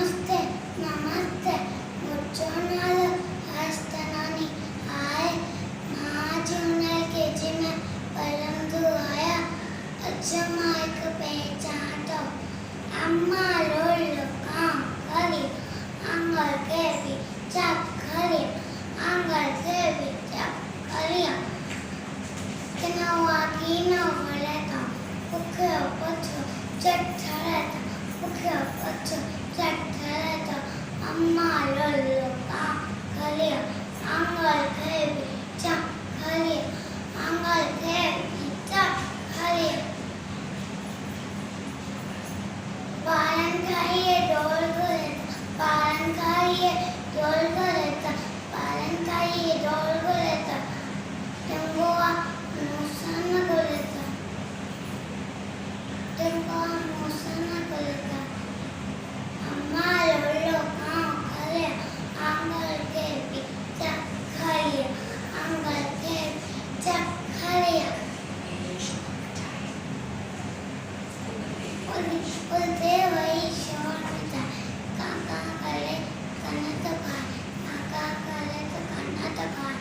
नमस्ते नमस्ते मुझो नालो हस्तनानी आए महाजूने के जी में परंतु आया अचम्मा एक पहचान तो अम्मा लोलो काम करी आंगल के भी चप करी आंगल के भी चप करी किनावा कीनो वलेता उके पछो चट थरेता उके पछो चट थरेता अम्मा लोलो काम करी आंगल के भी चप करी आंगल के भी चप करी पालन खाइए डोल लेता पालन खाइए डोल लेता पालन खाइए डोल लेता टंगोआ मुसन को लेता टंगोआ मुसन को लेता अम्मा लोलो काम करे आंगल के पीछा खाइए आंगल के पीछा खाइए उल्टे वही शोर मचा काका करे कन्ना तो खाए काका करे तो कन्ना तो खाए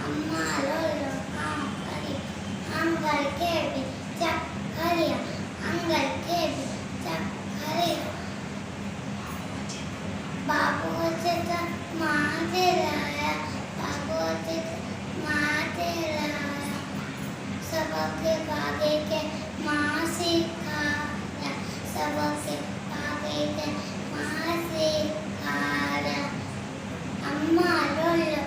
अम्मा लोलो काम करे आंगल के भी चप करे आंगल के भी चप करे बाबू से तो माँ से लाया बाबू से तो माँ से लाया सबके भागे के माँ सिखाया सबके भागे के माँ सिखाया अम्मा लोलो